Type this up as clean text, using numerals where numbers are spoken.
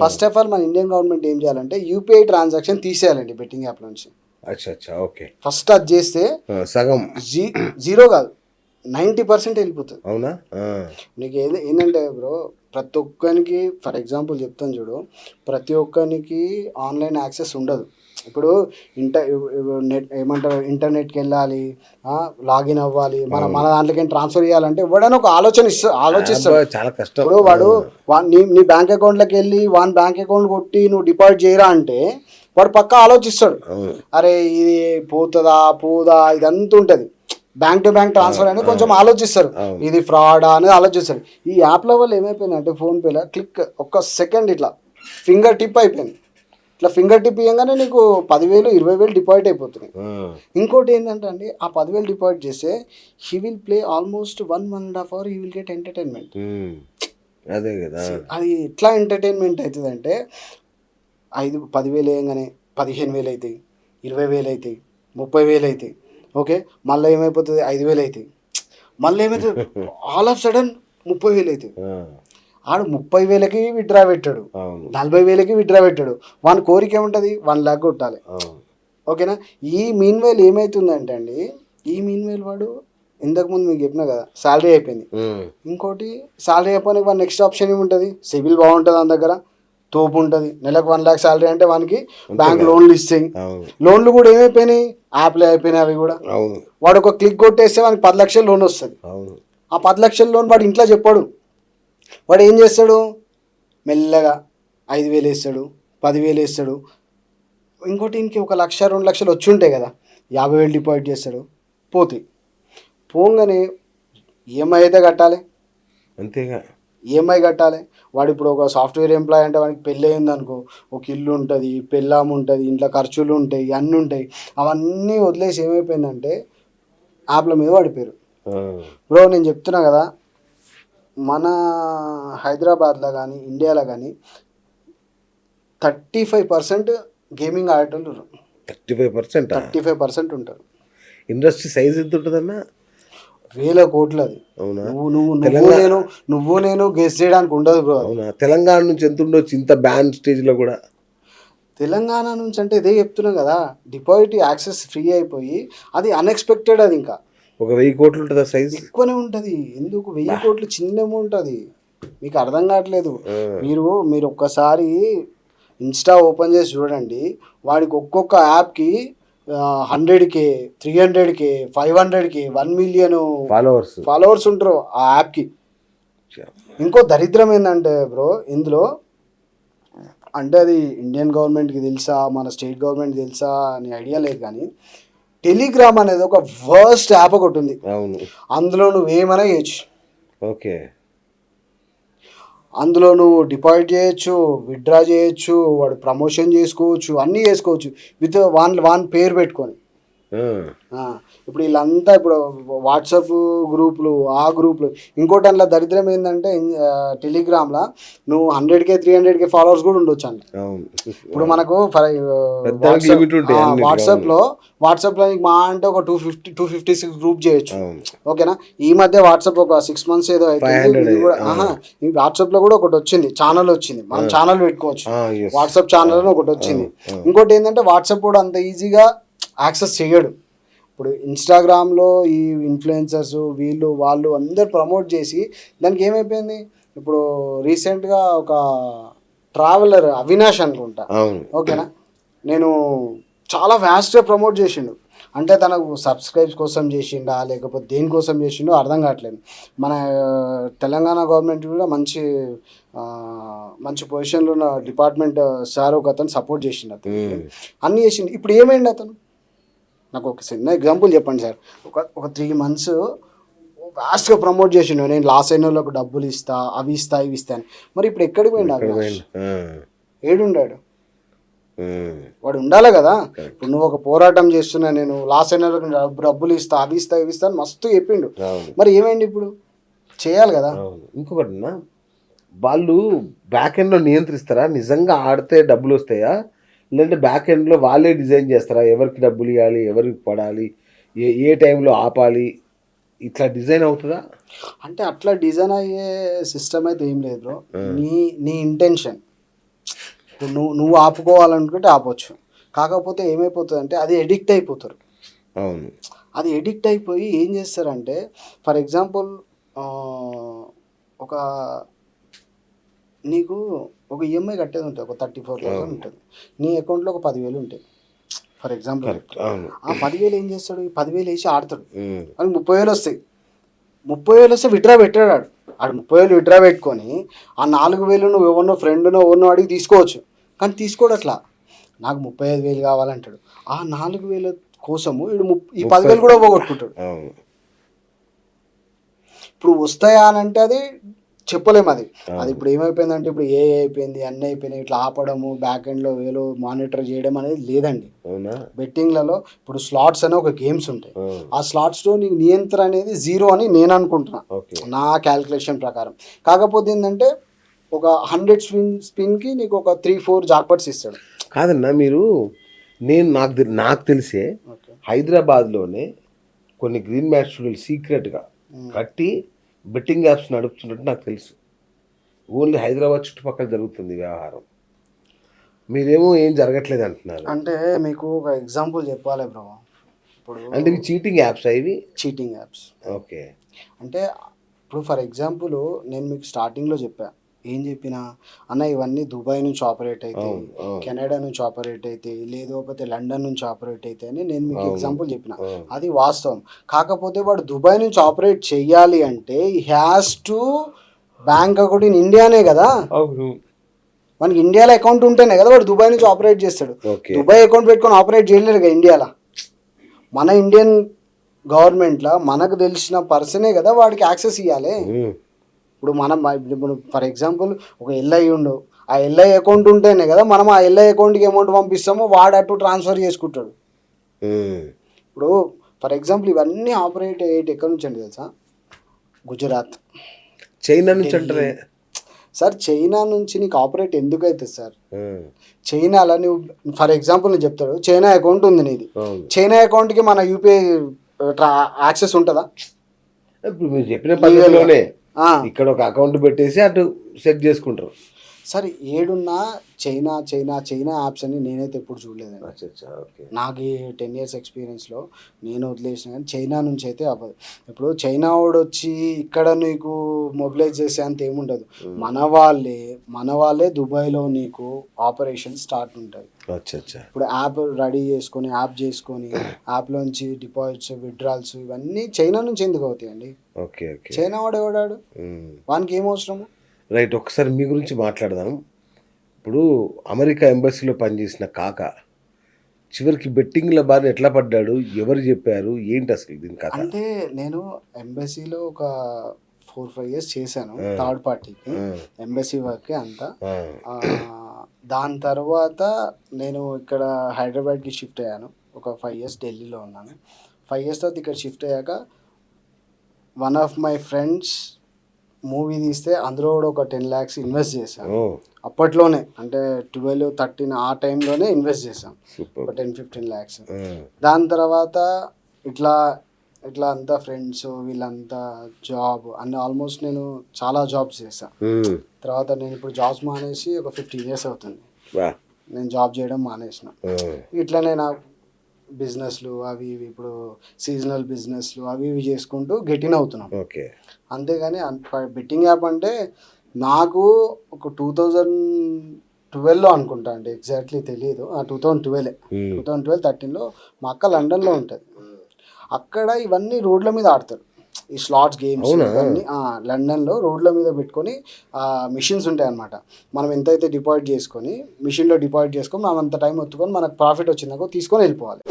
First of all మన Indian government ఏం చేయాలంటే యూపీఐ ట్రాన్సాక్షన్ తీసేయాలండి బెట్టింగ్ యాప్ నుంచి. అచ్చా ఓకే. ఫస్ట్ అది చేస్తే సగం జీరో కాదు 90% వెళ్ళిపోతుంది. అవునా? నీకు ఏంటంటే బ్రో, ప్రతి ఒక్కరికి ఫర్ ఎగ్జాంపుల్ చెప్తాను చూడు, ప్రతి ఒక్కరికి ఆన్లైన్ యాక్సెస్ ఉండదు. ఇప్పుడు నెట్ ఏమంటారు, ఇంటర్నెట్కి వెళ్ళాలి, లాగిన్ అవ్వాలి, మన దాంట్లోకి ట్రాన్స్ఫర్ చేయాలంటే ఎవడైనా ఒక ఆలోచిస్తాడు. చాలా కష్టం. ఇప్పుడు వాడు నీ బ్యాంక్ అకౌంట్లోకి వెళ్ళి వాని బ్యాంక్ అకౌంట్ కొట్టి నువ్వు డిపాజిట్ చేయరా అంటే వాడు పక్కా ఆలోచిస్తాడు. అరే ఇది పోదా ఇదంతా ఉంటుంది. బ్యాంక్ టు బ్యాంక్ ట్రాన్స్ఫర్ అనేది కొంచెం ఆలోచిస్తారు, ఇది ఫ్రాడా అనేది ఆలోచిస్తారు. ఈ యాప్ల వల్ల ఏమైపోయిందంటే ఫోన్పేలో క్లిక్ ఒక్క సెకండ్ ఇట్లా ఫింగర్ టిప్ అయిపోయింది. ఇట్లా ఫింగర్ టిప్ ఇవ్వగానే నీకు 10,000 20,000 డిపాజిట్ అయిపోతున్నాయి. ఇంకోటి ఏంటంటే అండి, ఆ 10,000 డిపాజిట్ చేస్తే he will play almost 1.5 hours he will get entertainment. అదే కదా, అది ఎట్లా ఎంటర్టైన్మెంట్ అవుతుంది అంటే 10,000 వేయగానే 15,000 అవుతాయి, 20,000 అవుతాయి, 30,000 అవుతాయి. ఓకే, మళ్ళీ ఏమైపోతుంది 5,000 అవుతాయి, మళ్ళీ ఏమవుతుంది ఆల్ ఆఫ్ సడన్ 30,000 అవుతాయి. ఆడు 30,000కి విత్డ్రా పెట్టాడు, 40,000కి విత్డ్రా పెట్టాడు. వాని కోరిక ఏముంటుంది, 1 lakh కొట్టాలి. ఓకేనా? ఈ మీన్ వైల్ ఏమవుతుందంటే అండి, ఈ మీన్ వైల్ వాడు ఇంతకుముందు మీకు చెప్పినా కదా శాలరీ అయిపోయింది. ఇంకోటి శాలరీ అయిపోయిన వాడు నెక్స్ట్ ఆప్షన్ ఏముంటుంది, సిబిల్ బాగుంటుంది, మన దగ్గర తోపు ఉంటుంది, నెలకు 1 lakh శాలరీ అంటే వానికి బ్యాంక్ లోన్లు ఇస్తాయి. లోన్లు కూడా ఏమైపోయినాయి, యాప్లే అయిపోయినాయి అవి కూడా. వాడు ఒక క్లిక్ కొట్టేస్తే వానికి 10 లక్షల లోన్ వస్తుంది. ఆ 10 లక్షల లోన్ వాడు ఇంట్లో చెప్పాడు. వాడు ఏం చేస్తాడు, మెల్లగా 5,000 వేస్తాడు, 10,000 వేస్తాడు. ఇంకోటి ఇంక 1 లక్ష 2 లక్షలు వచ్చి ఉంటాయి కదా, 50,000 డిపాజిట్ చేస్తాడు. పోగానే ఈఎంఐ అయితే కట్టాలి, అంతేగా ఈఎంఐ కట్టాలి. వాడు ఇప్పుడు ఒక సాఫ్ట్వేర్ ఎంప్లాయ్ అంటే వాడికి పెళ్ళి అయింది అనుకో, ఒక ఇల్లు ఉంటుంది, పెళ్ళాము ఉంటుంది, ఇంట్లో ఖర్చులు ఉంటాయి, అన్నీ ఉంటాయి. అవన్నీ వదిలేసి ఏమైపోయిందంటే యాప్ల మీద పడిపోయారు. బ్రో నేను చెప్తున్నా కదా, మన హైదరాబాద్లో కానీ ఇండియాలో కానీ 35% గేమింగ్ ఆడేటోళ్ళు 35% ఉంటారు. ఇండస్ట్రీ సైజ్ ఎంత ఉంటుందన్నా, 1,000 కోట్లు. అది నువ్వు నేను గెస్ చేయడానికి ఉండదు బ్రో. తెలంగాణ నుంచి ఎంత ఉండొచ్చు ఇంత బ్యాన్ స్టేజ్లో కూడా? తెలంగాణ నుంచి అంటే ఇదే చెప్తున్నాం కదా, డిపాజిట్ యాక్సెస్ ఫ్రీ అయిపోయి అది అన్ఎక్స్పెక్టెడ్. అది ఇంకా ఒక 1,000 కోట్లు ఉంటుందా సైజ్? ఎక్కువనే ఉంటుంది. ఎందుకు 1,000 కోట్లు చిన్న అమౌంట్, అది మీకు అర్థం కావట్లేదు. మీరు ఒక్కసారి ఇన్స్టా ఓపెన్ చేసి చూడండి, వాడికి ఒక్కొక్క యాప్కి 100K 300K 500K 1 million followers ఉంటారు ఆ యాప్కి. ఇంకో దరిద్రం ఏంటంటే బ్రో, ఇందులో అంటే అది ఇండియన్ గవర్నమెంట్కి తెలుసా మన స్టేట్ గవర్నమెంట్కి తెలుసా అని ఐడియా లేదు, కానీ టెలిగ్రామ్ అనేది ఒక వర్స్ట్ యాప్ ఒకటి ఉంది. అందులో నువ్వు ఏమైనా చేయొచ్చు. ఓకే, అందులో నువ్వు డిపాజిట్ చేయొచ్చు, విత్డ్రా చేయొచ్చు, వాడు ప్రమోషన్ చేసుకోవచ్చు, అన్నీ చేసుకోవచ్చు విత్ వాన్ పేరు పెట్టుకొని. ఇప్పుడు వీళ్ళంతా ఇప్పుడు వాట్సాప్ గ్రూపులు, ఆ గ్రూపులు. ఇంకోటి అందులో దరిద్రం ఏంటంటే టెలిగ్రామ్లో నువ్వు 100K 300K ఫాలోవర్స్ కూడా ఉండొచ్చు అండి. ఇప్పుడు మనకు వాట్సాప్లో నీకు మా అంటే ఒక 256 గ్రూప్ చేయొచ్చు. ఓకేనా? ఈ మధ్య వాట్సాప్ ఒక 6 months ఏదో అయితే వాట్సాప్లో కూడా ఒకటి వచ్చింది, ఛానల్ వచ్చింది, మనం ఛానల్ పెట్టుకోవచ్చు. వాట్సాప్ ఛానల్ అని ఒకటి వచ్చింది. ఇంకోటి ఏంటంటే వాట్సాప్ కూడా అంత ఈజీగా యాక్సెస్ చేయడు. ఇప్పుడు ఇన్స్టాగ్రామ్లో ఈ ఇన్ఫ్లుయెన్సర్స్ వాళ్ళు అందరు ప్రమోట్ చేసి దానికి ఏమైపోయింది, ఇప్పుడు రీసెంట్గా ఒక ట్రావెలర్ అవినాష్ అనుకుంటా, ఓకేనా, నేను చాలా వ్యాస్ట్గా ప్రమోట్ చేసిండు. అంటే తనకు సబ్స్క్రైబ్స్ కోసం చేసిండా లేకపోతే దేనికోసం చేసిండో అర్థం కావట్లేదు. మన తెలంగాణ గవర్నమెంట్ కూడా మంచి పొజిషన్లో ఉన్న డిపార్ట్మెంట్ సార్ ఒక అతను సపోర్ట్ చేసిండు, అతను అన్నీ చేసిండు. ఇప్పుడు ఏమైంది అతను? నాకు ఒక చిన్న ఎగ్జాంపుల్ చెప్పండి సార్. ఒక 3 months వాస్ట్గా ప్రమోట్ చేసిండు, నేను లాస్ అయిన వాళ్ళకు డబ్బులు ఇస్తా, అవి ఇస్తా, ఇవి ఇస్తాను. మరి ఇప్పుడు ఎక్కడికి పోయిండు? ఏడుండాడు? వాడు ఉండాలి కదా. ఇప్పుడు నువ్వు ఒక పోరాటం చేస్తున్నా, నేను లాస్ అయిన వాళ్ళకి డబ్బులు ఇస్తా, అవి ఇస్తా, ఇవి ఇస్తాను మస్తు చెప్పిండు. మరి ఏమైంది ఇప్పుడు? చేయాలి కదా. ఇంకొకటి, వాళ్ళు బ్యాక్ ఎండ్లో నియంత్రిస్తారా? నిజంగా ఆడితే డబ్బులు వస్తాయా, లేదంటే బ్యాక్ ఎండ్లో వాళ్ళే డిజైన్ చేస్తారా? ఎవరికి డబ్బులు ఇవ్వాలి, ఎవరికి పడాలి, ఏ టైంలో ఆపాలి, ఇట్లా డిజైన్ అవుతుందా? అంటే అట్లా డిజైన్ అయ్యే సిస్టమ్ అయితే ఏం లేదు బ్రో. నీ ఇంటెన్షన్ ఇప్పుడు నువ్వు ఆపుకోవాలనుకుంటే ఆపొచ్చు. కాకపోతే ఏమైపోతుందంటే అది ఎడిక్ట్ అయిపోతారు. అవును. అది ఎడిక్ట్ అయిపోయి ఏం చేస్తారంటే ఫర్ ఎగ్జాంపుల్ ఒక నీకు ఒక ఈఎంఐ కట్టేది ఉంటుంది, ఒక 34,000 ఉంటుంది. నీ అకౌంట్లో ఒక 10,000 ఉంటాయి ఫర్ ఎగ్జాంపుల్. ఆ 10,000 ఏం చేస్తాడు, ఈ 10,000 వేసి ఆడతాడు, అని 30,000 వస్తాయి. 30,000 వస్తే విత్డ్రా పెట్టాడు ఆడు 30,000 విత్డ్రా పెట్టుకొని ఆ 4,000 నువ్వు ఎవరినో ఫ్రెండ్నో ఎవరినో అడిగి తీసుకోవచ్చు. కానీ తీసుకోడు అట్లా, నాకు 35,000 కావాలంటాడు. ఆ 4,000 కోసము వీడు ఈ 10,000 కూడా పోగొట్టుకుంటాడు. ఇప్పుడు వస్తాయా అని అంటే అది చెప్పలేము. అది ఇప్పుడు ఏమైపోయిందంటే ఇప్పుడు ఏ అయిపోయింది, అన్నీ అయిపోయినాయి. ఇట్లా ఆపడము, బ్యాక్ ఎండ్లో వేలో మానిటర్ చేయడం అనేది లేదండి. బెట్టింగ్లలో ఇప్పుడు స్లాట్స్ అనే ఒక గేమ్స్ ఉంటాయి. ఆ స్లాట్స్లో నీకు నియంత్రణ అనేది 0 అని నేను అనుకుంటున్నా, నా క్యాల్కులేషన్ ప్రకారం. కాకపోతే ఏంటంటే ఒక 100 స్పిన్కి నీకు ఒక 3-4 జాక్పాట్స్ ఇస్తాడు. కాదన్నా మీరు నాకు తెలిసే హైదరాబాద్లోనే కొన్ని గ్రీన్ మ్యాచ్ స్టూడియోలు సీక్రెట్గా కట్టి బెట్టింగ్ యాప్స్ నడుపుతున్నట్టు నాకు తెలుసు. ఓన్లీ హైదరాబాద్ చుట్టుపక్కల జరుగుతుంది వ్యవహారం. మీరేమో ఏం జరగట్లేదు అంటున్నారు. అంటే మీకు ఒక ఎగ్జాంపుల్ చెప్పాలి బ్రో. ఇప్పుడు అంటే ఇవి చీటింగ్ యాప్స్, ఇవి చీటింగ్ యాప్స్. ఓకే. అంటే ఇప్పుడు ఫర్ ఎగ్జాంపుల్ నేను మీకు స్టార్టింగ్లో చెప్పా, ఏం చెప్పినా అన్న ఇవన్నీ దుబాయ్ నుంచి ఆపరేట్ అవుతాయి, కెనడా నుంచి ఆపరేట్ అవుతాయి, లేకపోతే లండన్ నుంచి ఆపరేట్ అవుతాయి అని నేను మీకు ఎగ్జాంపుల్ చెప్పిన. అది వాస్తవం. కాకపోతే వాడు దుబాయ్ నుంచి ఆపరేట్ చెయ్యాలి అంటే ఈ has to bank account in ఇండియానే కదా. మనకి ఇండియాలో అకౌంట్ ఉంటేనే కదా వాడు దుబాయ్ నుంచి ఆపరేట్ చేస్తాడు. దుబాయ్ అకౌంట్ పెట్టుకొని ఆపరేట్ చేయలేరు కదా ఇండియాలో. మన ఇండియన్ గవర్నమెంట్లో మనకు తెలిసిన పర్సనే కదా వాడికి యాక్సెస్ ఇవ్వాలి. ఇప్పుడు ఫర్ ఎగ్జాంపుల్ ఒక ఎల్ఐ ఉండు, ఆ ఎల్ఐ అకౌంట్ ఉంటేనే కదా మనం ఆ ఎల్ఐ అకౌంట్కి అమౌంట్ పంపిస్తామో వాడు అటు ట్రాన్స్ఫర్ చేసుకుంటాడు. ఇప్పుడు ఫర్ ఎగ్జాంపుల్ ఇవన్నీ ఆపరేట్ అయ్యేటి ఎక్కడి నుంచి అండి తెలుసా? గుజరాత్, చైనా నుంచి అంటారే సార్. చైనా నుంచి నీకు ఆపరేట్ ఎందుకు అవుతుంది సార్? చైనాలో నువ్వు ఫర్ ఎగ్జాంపుల్ నేను చెప్తాడు, చైనా అకౌంట్ ఉంది నీది, చైనా అకౌంట్కి మన యూపీఐ యాక్సెస్ ఉంటుందా? ఇప్పుడు మీరు చెప్పిన పద్ధతిలోనే ఇక్కడ ఒక అకౌంట్ పెట్టేసి అటు సెట్ చేసుకుంటారు. సరే ఏడున్నా చైనా చైనా చైనా యాప్స్ అని నేనైతే ఎప్పుడు చూడలేదండి. నాకు ఈ 10 years ఎక్స్పీరియన్స్లో నేను వదిలేసిన, కానీ చైనా నుంచి అయితే అవ్వదు. ఇప్పుడు చైనా వాడు వచ్చి ఇక్కడ నీకు మొబిలైజ్ చేసే అంత ఏముండదు. మన వాళ్ళే దుబాయ్లో నీకు ఆపరేషన్ స్టార్ట్ ఉంటుంది. ఇప్పుడు యాప్ రెడీ చేసుకొని యాప్లోంచి డిపాజిట్స్, విత్డ్రాల్స్ ఇవన్నీ చైనా నుంచి ఎందుకు అవుతాయండి? చైనా వాడు ఎవడాడు, వానికి ఏం అవసరము? రైట్. ఒకసారి మీ గురించి మాట్లాడదాం. ఇప్పుడు అమెరికా ఎంబసీలో పనిచేసిన కాక చివరికి బెట్టింగ్ల బారిన ఎట్లా పడ్డాడు, ఎవరు చెప్పారు, ఏంటి అసలు దీని కథ? అంటే నేను ఎంబసీలో ఒక 4-5 years చేశాను, థర్డ్ పార్టీకి ఎంబసీ వర్క్ అంతా. దాని తర్వాత నేను ఇక్కడ హైదరాబాద్కి షిఫ్ట్ అయ్యాను. ఒక 5 years ఢిల్లీలో ఉన్నాను. 5 years తర్వాత ఇక్కడ షిఫ్ట్ అయ్యాక one of my friends movie తీస్తే అందులో కూడా ఒక 10 lakhs ఇన్వెస్ట్ చేశాను. అప్పట్లోనే అంటే 12-13 ఆ టైంలోనే ఇన్వెస్ట్ చేశాను ఒక 10-15 lakhs. దాని తర్వాత ఇట్లా అంతా ఫ్రెండ్స్ వీళ్ళంతా జాబ్ అన్నీ ఆల్మోస్ట్ నేను చాలా జాబ్స్ చేశాను. తర్వాత నేను ఇప్పుడు జాబ్స్ మానేసి ఒక 15 years అవుతుంది నేను జాబ్ చేయడం మానేసిన. ఇట్లనే నా బిజినెస్లు అవి ఇవి ఇప్పుడు సీజనల్ బిజినెస్లు అవి ఇవి చేసుకుంటూ గెటిన్ అవుతున్నాం. అంతేగాని బెట్టింగ్ యాప్ అంటే నాకు ఒక 2012లో అనుకుంటా అండి, ఎగ్జాక్ట్లీ తెలియదు. 2012-13లో మా అక్క లండన్లో ఉంటుంది. అక్కడ ఇవన్నీ రోడ్ల మీద ఆడతారు ఈ స్లాట్స్ గేమ్స్ ఇవన్నీ. లండన్లో రోడ్ల మీద పెట్టుకొని మిషన్స్ ఉంటాయి అన్నమాట. మనం ఎంతైతే డిపాజిట్ చేసుకొని మిషన్లో డిపాజిట్ చేసుకొని మనం అంత టైం ఒత్తుకొని మనకు ప్రాఫిట్ వచ్చిందాకో తీసుకొని వెళ్ళిపోవాలి.